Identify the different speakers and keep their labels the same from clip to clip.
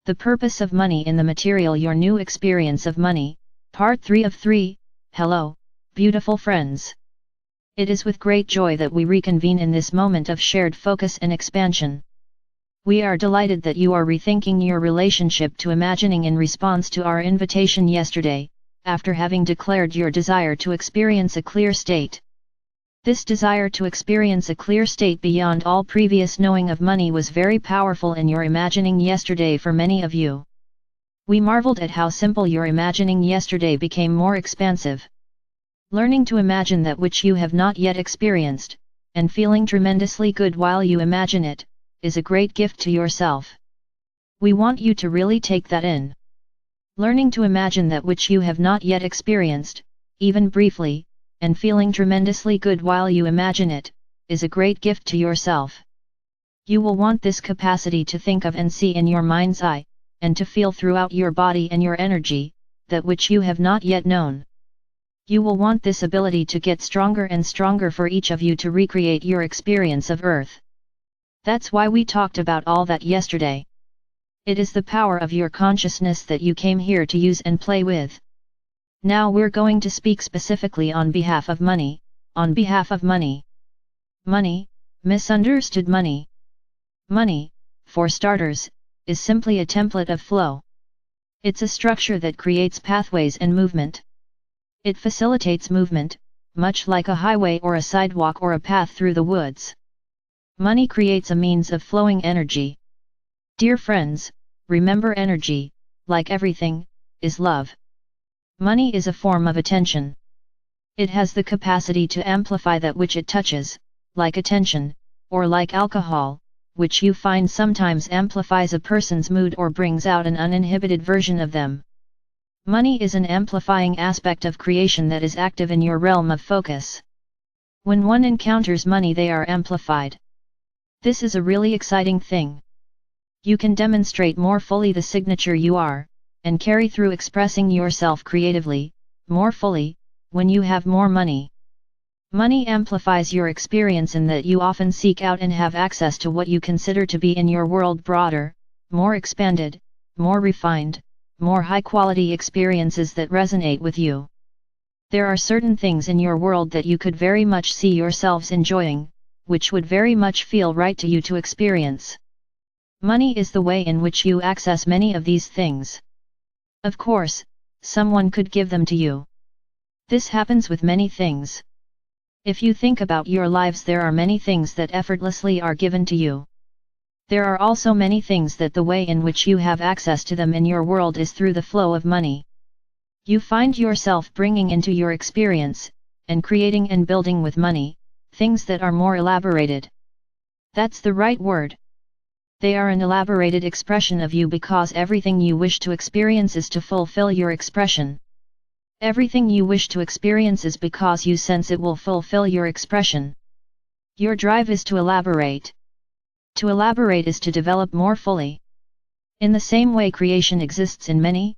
Speaker 1: The purpose of money in the material. Your new experience of money, part 3 of 3. Hello, beautiful friends. It is with great joy that we reconvene in this moment of shared focus and expansion. We are delighted that you are rethinking your relationship to imagining in response to our invitation yesterday, after having declared your desire to experience a clear state. This desire to experience a clear state beyond all previous knowing of money was very powerful in your imagining yesterday for many of you. We marveled at how simple your imagining yesterday became more expansive. Learning to imagine that which you have not yet experienced, and feeling tremendously good while you imagine it, is a great gift to yourself. We want you to really take that in. Learning to imagine that which you have not yet experienced, even briefly, and feeling tremendously good while you imagine it, is a great gift to yourself. You will want this capacity to think of and see in your mind's eye, and to feel throughout your body and your energy, that which you have not yet known. You will want this ability to get stronger and stronger for each of you to recreate your experience of Earth. That's why we talked about all that yesterday. It is the power of your consciousness that you came here to use and play with. Now we're going to speak specifically on behalf of money, on behalf of money. Money, misunderstood money. Money, for starters, is simply a template of flow. It's a structure that creates pathways and movement. It facilitates movement, much like a highway or a sidewalk or a path through the woods. Money creates a means of flowing energy. Dear friends, remember energy, like everything, is love. Money is a form of attention. It has the capacity to amplify that which it touches, like attention, or like alcohol, which you find sometimes amplifies a person's mood or brings out an uninhibited version of them. Money is an amplifying aspect of creation that is active in your realm of focus. When one encounters money, they are amplified. This is a really exciting thing. You can demonstrate more fully the signature you are, and carry through expressing yourself creatively, more fully, when you have more money. Money amplifies your experience in that you often seek out and have access to what you consider to be in your world broader, more expanded, more refined, more high-quality experiences that resonate with you. There are certain things in your world that you could very much see yourselves enjoying, which would very much feel right to you to experience. Money is the way in which you access many of these things. Of course, someone could give them to you. This happens with many things. If you think about your lives, there are many things that effortlessly are given to you. There are also many things that the way in which you have access to them in your world is through the flow of money. You find yourself bringing into your experience, and creating and building with money, things that are more elaborated. That's the right word. They are an elaborated expression of you because everything you wish to experience is to fulfill your expression. Everything you wish to experience is because you sense it will fulfill your expression. Your drive is to elaborate. To elaborate is to develop more fully. In the same way, creation exists in many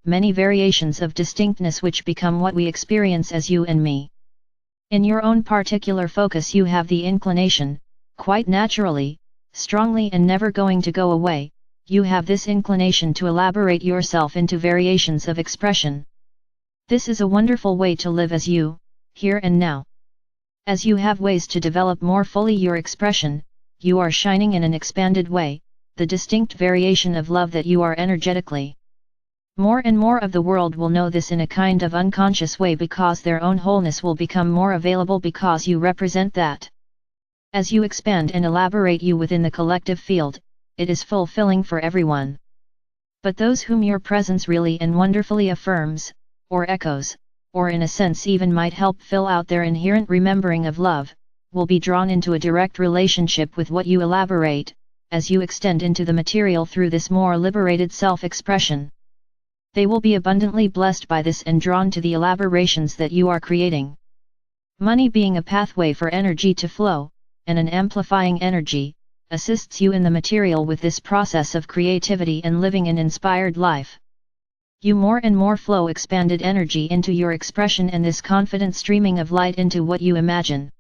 Speaker 1: variations of distinctness which become what we experience as you and me. In your own particular focus, you have the inclination, quite naturally, strongly and never going to go away, you have this inclination to elaborate yourself into variations of expression. This is a wonderful way to live as you, here and now. As you have ways to develop more fully your expression, you are shining in an expanded way, the distinct variation of love that you are energetically. More and more of the world will know this in a kind of unconscious way because their own wholeness will become more available because you represent that. As you expand and elaborate you within the collective field, it is fulfilling for everyone. But those whom your presence really and wonderfully affirms, or echoes, or in a sense even might help fill out their inherent remembering of love, will be drawn into a direct relationship with what you elaborate, as you extend into the material through this more liberated self-expression. They will be abundantly blessed by this and drawn to the elaborations that you are creating. Money being a pathway for energy to flow, and an amplifying energy, assists you in the material with this process of creativity and living an inspired life. You more and more flow expanded energy into your expression and this confident streaming of light into what you imagine.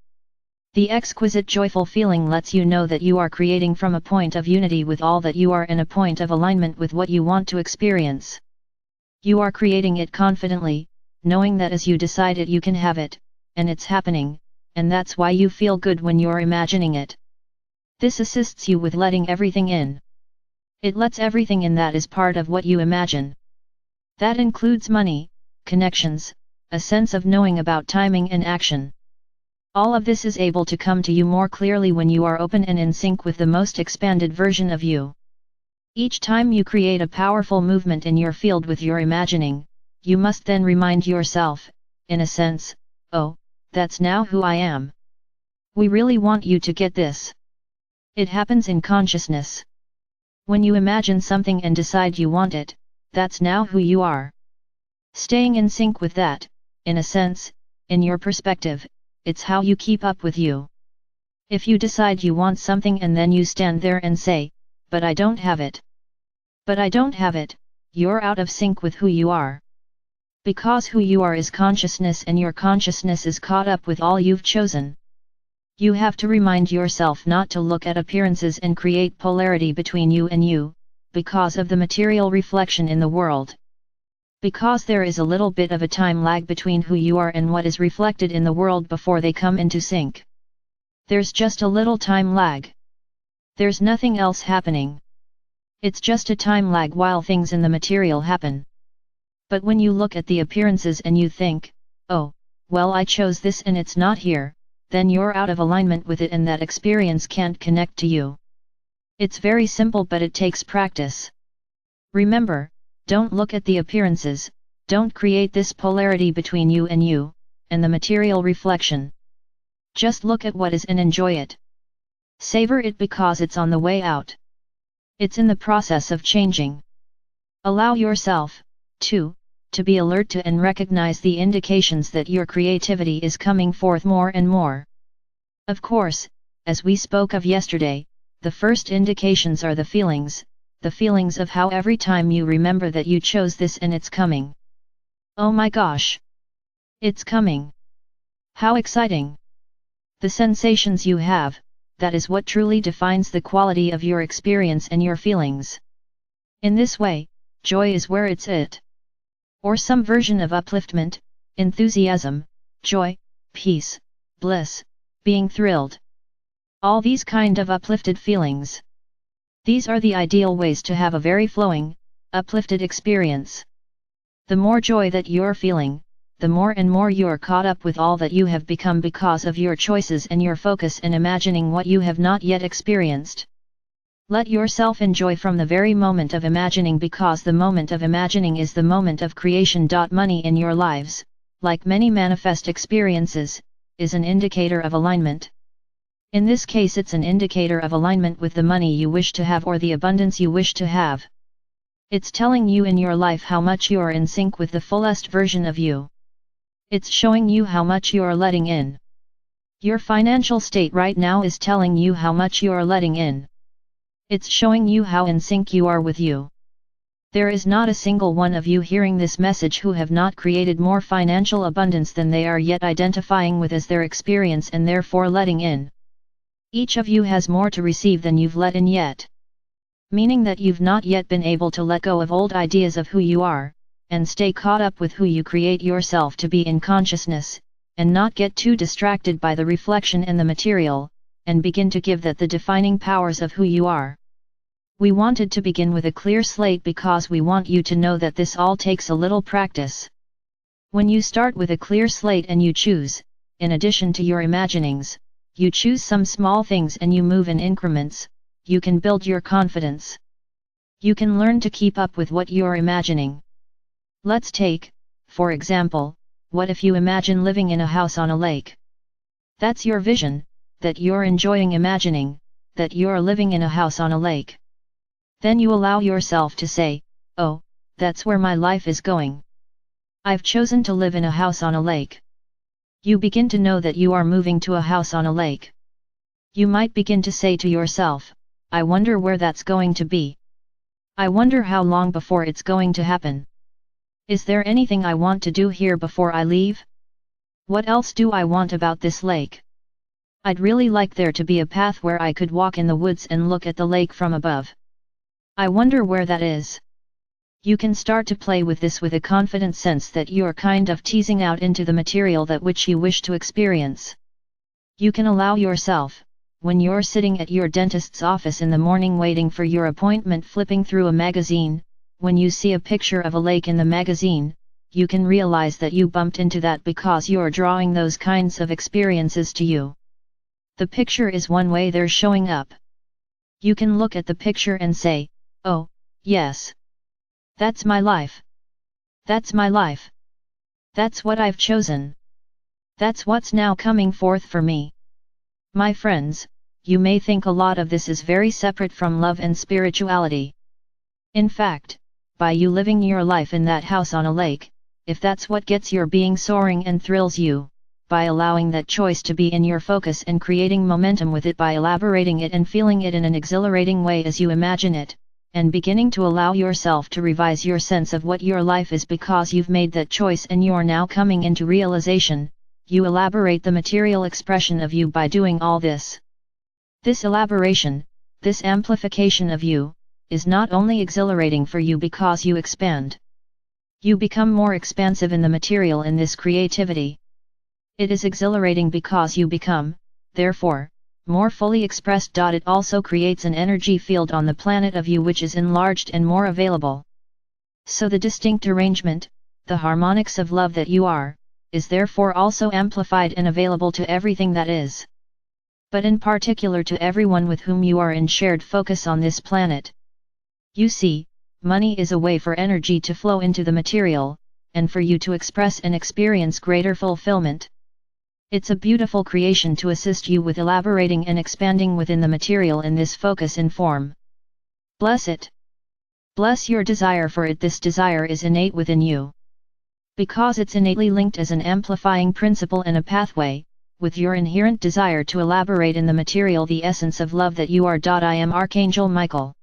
Speaker 1: The exquisite joyful feeling lets you know that you are creating from a point of unity with all that you are and a point of alignment with what you want to experience. You are creating it confidently, knowing that as you decide it you can have it, and it's happening, and that's why you feel good when you're imagining it. This assists you with letting everything in. It lets everything in that is part of what you imagine. That includes money, connections, a sense of knowing about timing and action. All of this is able to come to you more clearly when you are open and in sync with the most expanded version of you. Each time you create a powerful movement in your field with your imagining, you must then remind yourself, in a sense, oh, that's now who I am. We really want you to get this. It happens in consciousness. When you imagine something and decide you want it, that's now who you are. Staying in sync with that, in a sense, in your perspective, it's how you keep up with you. If you decide you want something and then you stand there and say, but I don't have it. But I don't have it, you're out of sync with who you are. Because who you are is consciousness and your consciousness is caught up with all you've chosen. You have to remind yourself not to look at appearances and create polarity between you and you, because of the material reflection in the world. Because there is a little bit of a time lag between who you are and what is reflected in the world before they come into sync. There's just a little time lag. There's nothing else happening. It's just a time lag while things in the material happen. But when you look at the appearances and you think, oh, well I chose this and it's not here, then you're out of alignment with it and that experience can't connect to you. It's very simple but it takes practice. Remember, don't look at the appearances, don't create this polarity between you, and the material reflection. Just look at what is and enjoy it. Savor it because it's on the way out. It's in the process of changing. Allow yourself, to be alert to and recognize the indications that your creativity is coming forth more and more. Of course, as we spoke of yesterday, the first indications are the feelings of how every time you remember that you chose this and it's coming. Oh my gosh! It's coming! How exciting! The sensations you have, that is what truly defines the quality of your experience and your feelings. In this way, joy is where it's at. Or some version of upliftment, enthusiasm, joy, peace, bliss, being thrilled. All these kind of uplifted feelings. These are the ideal ways to have a very flowing, uplifted experience. The more joy that you're feeling, the more and more you're caught up with all that you have become because of your choices and your focus and imagining what you have not yet experienced. Let yourself enjoy from the very moment of imagining because the moment of imagining is the moment of creation. Money in your lives, like many manifest experiences, is an indicator of alignment. In this case it's an indicator of alignment with the money you wish to have or the abundance you wish to have. It's telling you in your life how much you're in sync with the fullest version of you. It's showing you how much you're letting in. Your financial state right now is telling you how much you're letting in. It's showing you how in sync you are with you. There is not a single one of you hearing this message who have not created more financial abundance than they are yet identifying with as their experience and therefore letting in. Each of you has more to receive than you've let in yet. Meaning that you've not yet been able to let go of old ideas of who you are, and stay caught up with who you create yourself to be in consciousness, and not get too distracted by the reflection and the material, and begin to give that the defining powers of who you are. We wanted to begin with a clear slate because we want you to know that this all takes a little practice. When you start with a clear slate and you choose, in addition to your imaginings, you choose some small things and you move in increments, you can build your confidence. You can learn to keep up with what you're imagining. Let's take, for example, what if you imagine living in a house on a lake? That's your vision, that you're enjoying imagining, that you're living in a house on a lake. Then you allow yourself to say, oh, that's where my life is going. I've chosen to live in a house on a lake. You begin to know that you are moving to a house on a lake. You might begin to say to yourself, I wonder where that's going to be. I wonder how long before it's going to happen. Is there anything I want to do here before I leave? What else do I want about this lake? I'd really like there to be a path where I could walk in the woods and look at the lake from above. I wonder where that is. You can start to play with this with a confident sense that you're kind of teasing out into the material that which you wish to experience. You can allow yourself, when you're sitting at your dentist's office in the morning waiting for your appointment, flipping through a magazine, when you see a picture of a lake in the magazine, you can realize that you bumped into that because you're drawing those kinds of experiences to you. The picture is one way they're showing up. You can look at the picture and say, oh, yes. That's my life. That's my life. That's what I've chosen. That's what's now coming forth for me. My friends, you may think a lot of this is very separate from love and spirituality. In fact, by you living your life in that house on a lake, if that's what gets your being soaring and thrills you, by allowing that choice to be in your focus and creating momentum with it by elaborating it and feeling it in an exhilarating way as you imagine it, and beginning to allow yourself to revise your sense of what your life is because you've made that choice and you're now coming into realization, you elaborate the material expression of you by doing all this. This elaboration, this amplification of you, is not only exhilarating for you because you expand. You become more expansive in the material in this creativity. It is exhilarating because you become, therefore, more fully expressed. It also creates an energy field on the planet of you which is enlarged and more available. So the distinct arrangement, the harmonics of love that you are, is therefore also amplified and available to everything that is. But in particular to everyone with whom you are in shared focus on this planet. You see, money is a way for energy to flow into the material, and for you to express and experience greater fulfillment. It's a beautiful creation to assist you with elaborating and expanding within the material in this focus in form. Bless it. Bless your desire for it. This desire is innate within you. Because it's innately linked as an amplifying principle and a pathway, with your inherent desire to elaborate in the material the essence of love that you are. I am Archangel Michael.